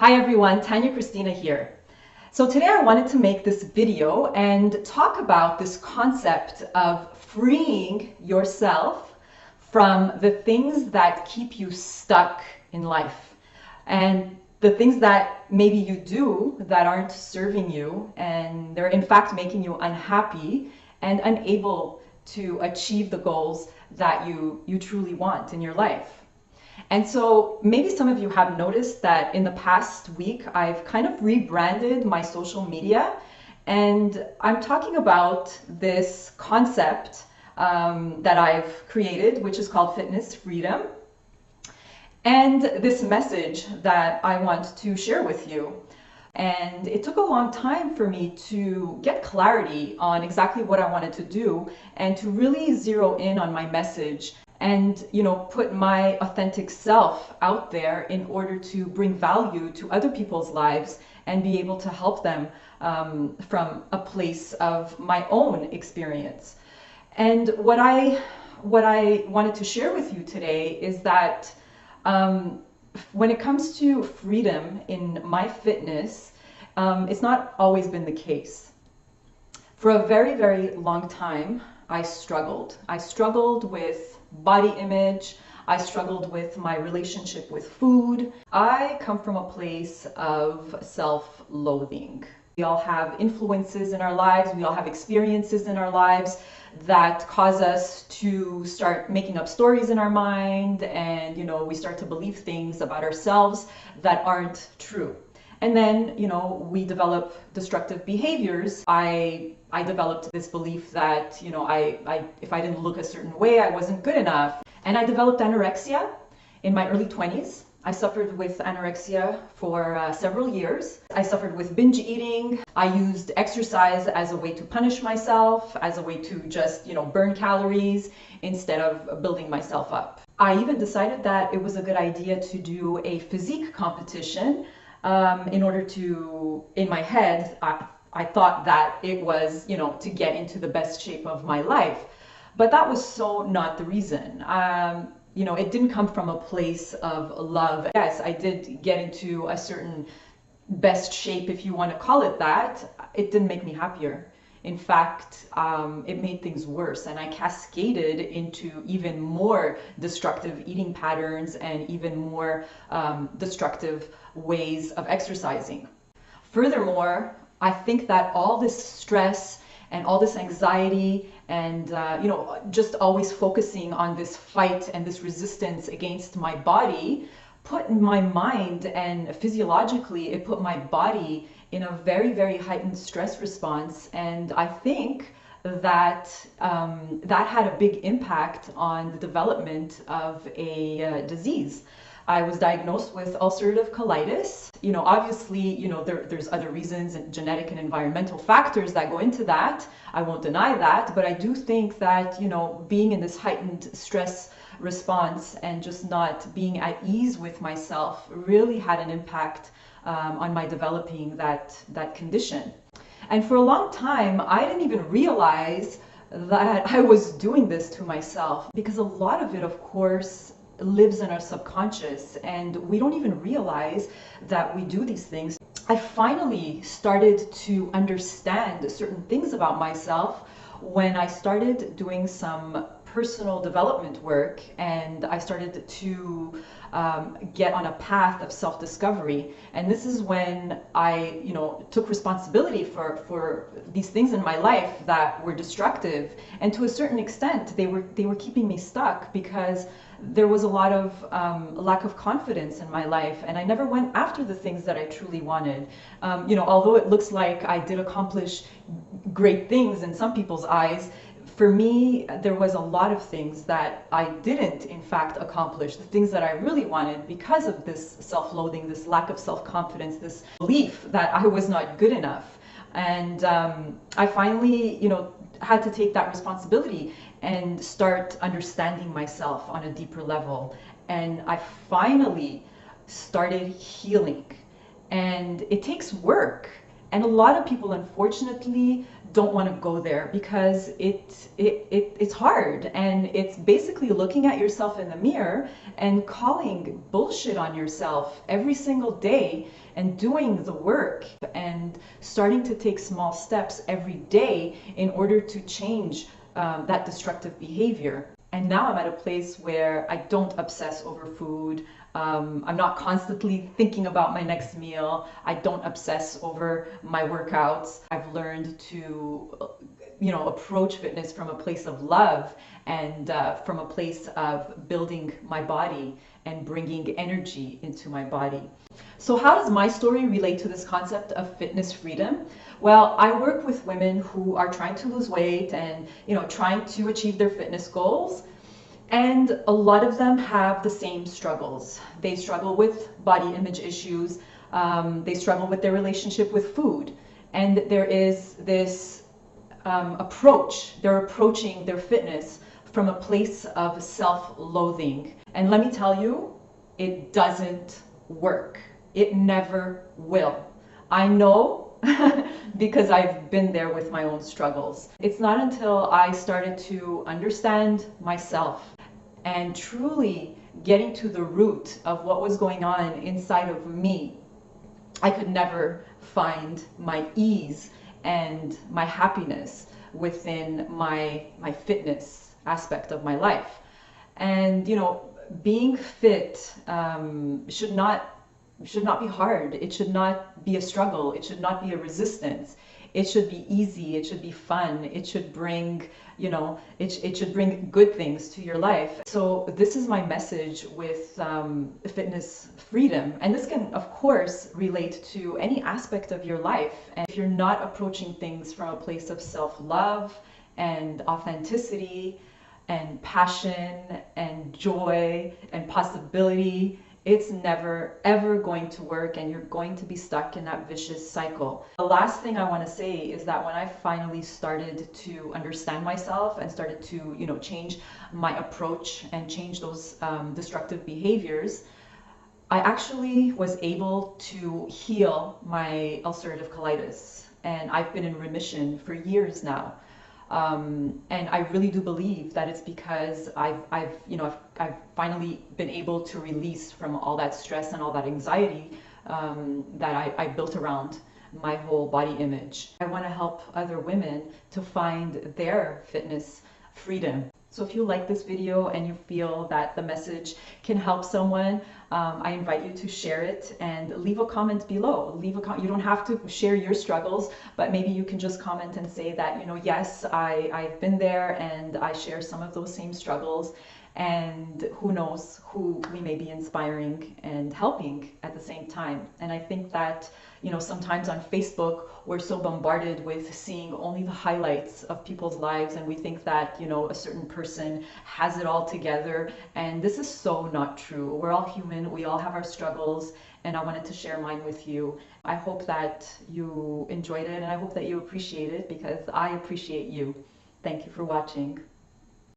Hi everyone, Tanya Christina here. So today I wanted to make this video and talk about this concept of freeing yourself from the things that keep you stuck in life and the things that maybe you do that aren't serving you and they're in fact making you unhappy and unable to achieve the goals that you truly want in your life. And so maybe some of you have noticed that in the past week, I've kind of rebranded my social media. And I'm talking about this concept that I've created, which is called Fitness Freedom. And this message that I want to share with you. And it took a long time for me to get clarity on exactly what I wanted to do and to really zero in on my message and put my authentic self out there in order to bring value to other people's lives and be able to help them from a place of my own experience. And what I wanted to share with you today is that when it comes to freedom in my fitness, it's not always been the case. For a very, very long time, I struggled. I struggled with body image. I struggled with my relationship with food. I come from a place of self-loathing. We all have influences in our lives. We all have experiences in our lives that cause us to start making up stories in our mind, and we start to believe things about ourselves that aren't true. And then, we develop destructive behaviors. I developed this belief that, if I didn't look a certain way, I wasn't good enough. And I developed anorexia in my early 20s. I suffered with anorexia for several years. I suffered with binge eating. I used exercise as a way to punish myself, as a way to just, burn calories instead of building myself up. I even decided that it was a good idea to do a physique competition in order to, in my head, I thought that it was, to get into the best shape of my life. But that was so not the reason. It didn't come from a place of love. Yes, I did get into a certain best shape, if you want to call it that. It didn't make me happier. In fact, it made things worse, and I cascaded into even more destructive eating patterns and even more destructive ways of exercising. Furthermore, I think that all this stress and all this anxiety and just always focusing on this fight and this resistance against my body put my mind, and physiologically it put my body in a very, very heightened stress response. And I think that that had a big impact on the development of a disease. I was diagnosed with ulcerative colitis. Obviously, there's other reasons and genetic and environmental factors that go into that. I won't deny that, but I do think that, being in this heightened stress response and just not being at ease with myself really had an impact on my developing that condition. And for a long time, I didn't even realize that I was doing this to myself, because a lot of it, of course, lives in our subconscious, and we don't even realize that we do these things. I finally started to understand certain things about myself when I started doing some personal development work, and I started to get on a path of self-discovery. And this is when I took responsibility for these things in my life that were destructive, and to a certain extent they were keeping me stuck, because there was a lot of lack of confidence in my life, and I never went after the things that I truly wanted. Although it looks like I did accomplish great things in some people's eyes, for me, there was a lot of things that I didn't, in fact, accomplish, the things that I really wanted, because of this self-loathing, this lack of self-confidence, this belief that I was not good enough. And I finally, had to take that responsibility and start understanding myself on a deeper level. And I finally started healing. And it takes work. And a lot of people, unfortunately, don't want to go there because it's hard, and it's basically looking at yourself in the mirror and calling bullshit on yourself every single day and doing the work and starting to take small steps every day in order to change that destructive behavior. And now I'm at a place where I don't obsess over food. I'm not constantly thinking about my next meal. I don't obsess over my workouts. I've learned to, approach fitness from a place of love and from a place of building my body and bringing energy into my body. So how does my story relate to this concept of fitness freedom? Well, I work with women who are trying to lose weight and, trying to achieve their fitness goals. And a lot of them have the same struggles. They struggle with body image issues. They struggle with their relationship with food. And there is this approach. They're approaching their fitness from a place of self-loathing. And let me tell you, it doesn't work. It never will. I know because I've been there with my own struggles. It's not until I started to understand myself and truly getting to the root of what was going on inside of me, I could never find my ease and my happiness within my fitness aspect of my life. And being fit should not be hard. It should not be a struggle. It should not be a resistance. It should be easy. It should be fun. It should bring, it should bring good things to your life. So this is my message with fitness freedom. And this can, of course, relate to any aspect of your life. And if you're not approaching things from a place of self-love and authenticity and passion and joy and possibility, it's never ever going to work, and you're going to be stuck in that vicious cycle. The last thing I want to say is that when I finally started to understand myself and started to change my approach and change those destructive behaviors, I actually was able to heal my ulcerative colitis, and I've been in remission for years now. And I really do believe that it's because I've finally been able to release from all that stress and all that anxiety that I built around my whole body image. I want to help other women to find their fitness freedom. So if you like this video and you feel that the message can help someone, I invite you to share it and leave a comment below. You don't have to share your struggles, but maybe you can just comment and say that, yes, I've been there and I share some of those same struggles, and who knows who we may be inspiring and helping at the same time. And I think that, sometimes on Facebook, we're so bombarded with seeing only the highlights of people's lives, and we think that, a certain person has it all together. And this is so not true. We're all human. We all have our struggles, and I wanted to share mine with you. I hope that you enjoyed it, and I hope that you appreciate it, because I appreciate you. Thank you for watching.